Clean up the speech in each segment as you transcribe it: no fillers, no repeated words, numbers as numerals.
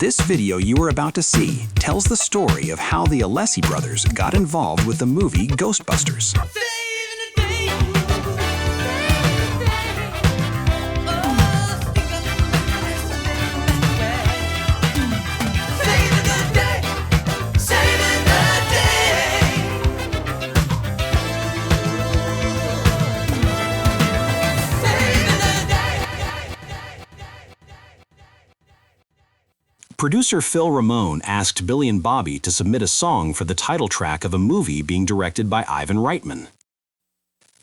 This video you are about to see tells the story of how the Alessi brothers got involved with the movie Ghostbusters. Producer Phil Ramone asked Billy and Bobby to submit a song for the title track of a movie being directed by Ivan Reitman.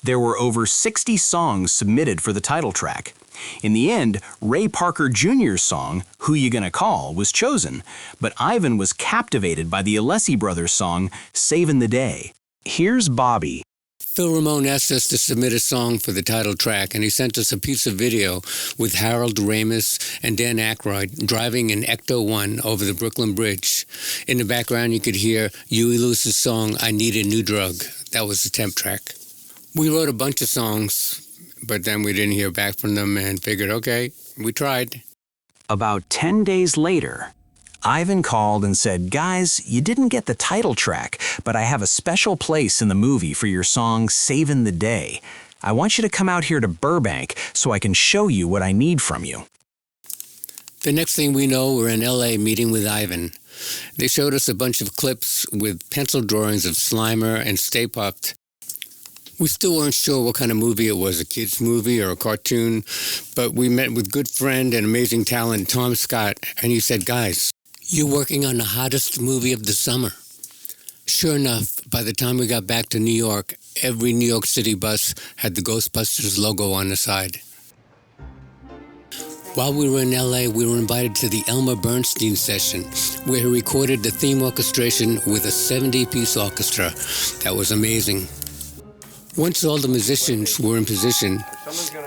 There were over 60 songs submitted for the title track. In the end, Ray Parker Jr.'s song, Who You Gonna Call, was chosen, but Ivan was captivated by the Alessi brothers' song, Savin' the Day. Here's Bobby. Phil Ramone asked us to submit a song for the title track, and he sent us a piece of video with Harold Ramis and Dan Aykroyd driving an Ecto-1 over the Brooklyn Bridge. In the background, you could hear Huey Lewis's song, I Need a New Drug. That was the temp track. We wrote a bunch of songs, but then we didn't hear back from them and figured, okay, we tried. About 10 days later, Ivan called and said, "Guys, you didn't get the title track, but I have a special place in the movie for your song, Savin' the Day. I want you to come out here to Burbank so I can show you what I need from you." The next thing we know, we're in L.A. meeting with Ivan. They showed us a bunch of clips with pencil drawings of Slimer and Stay Puft. We still weren't sure what kind of movie it was, a kid's movie or a cartoon, but we met with good friend and amazing talent, Tom Scott, and he said, "Guys, you're working on the hottest movie of the summer." Sure enough, by the time we got back to New York, every New York City bus had the Ghostbusters logo on the side. While we were in LA, we were invited to the Elmer Bernstein session, where he recorded the theme orchestration with a 70-piece orchestra. That was amazing. Once all the musicians were in position,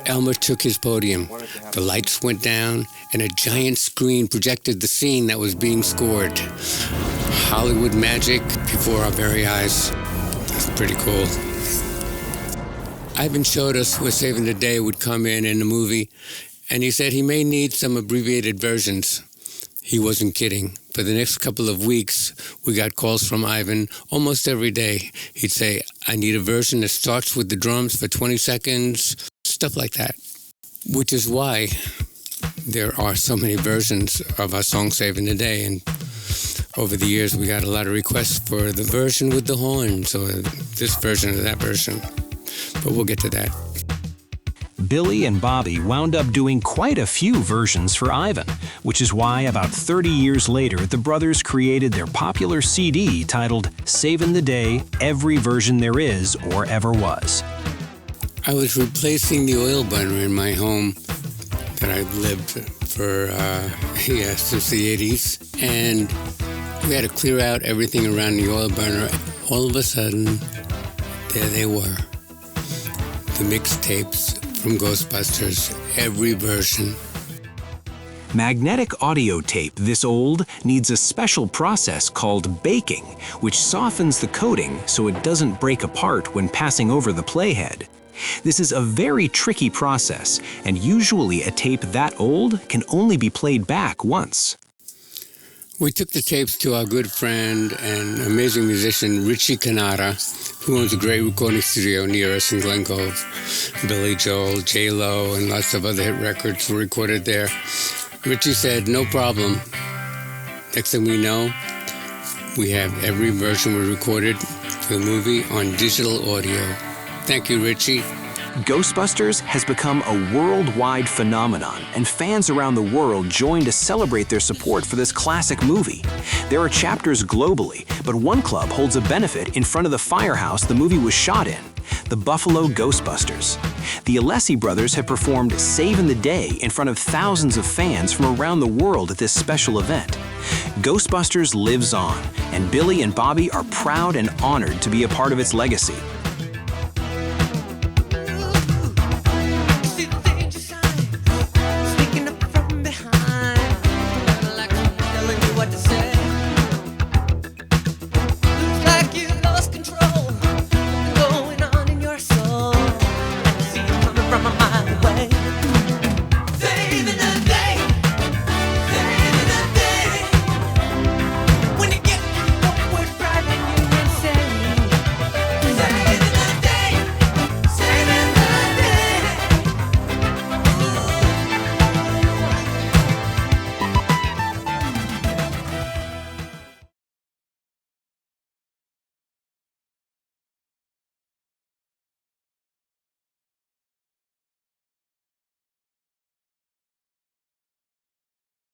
Elmer took his podium. The lights went down, and a giant screen projected the scene that was being scored. Hollywood magic before our very eyes. That's pretty cool. Ivan showed us where Savin' the Day would come in the movie, and he said he may need some abbreviated versions. He wasn't kidding. For the next couple of weeks, we got calls from Ivan almost every day. He'd say, I need a version that starts with the drums for 20 seconds, stuff like that. Which is why there are so many versions of our song Savin' the Day. And over the years, we got a lot of requests for the version with the horns or this version or that version. But we'll get to that. Billy and Bobby wound up doing quite a few versions for Ivan, which is why about 30 years later, the brothers created their popular CD titled Savin' the Day, Every Version There Is or Ever Was. I was replacing the oil burner in my home that I've lived for, since the 80s. And we had to clear out everything around the oil burner. All of a sudden, there they were. The mixtapes from Ghostbusters, every version. Magnetic audio tape this old needs a special process called baking, which softens the coating so it doesn't break apart when passing over the playhead. This is a very tricky process, and usually a tape that old can only be played back once. We took the tapes to our good friend and amazing musician, Richie Cannata, who owns a great recording studio near us in Glen Cove. Billy Joel, J-Lo, and lots of other hit records were recorded there. Richie said, no problem. Next thing we know, we have every version we recorded for the movie on digital audio. Thank you, Richie. Ghostbusters has become a worldwide phenomenon, and fans around the world join to celebrate their support for this classic movie. There are chapters globally, but one club holds a benefit in front of the firehouse the movie was shot in, the Buffalo Ghostbusters. The Alessi brothers have performed Savin' the Day in front of thousands of fans from around the world at this special event. Ghostbusters lives on, and Billy and Bobby are proud and honored to be a part of its legacy.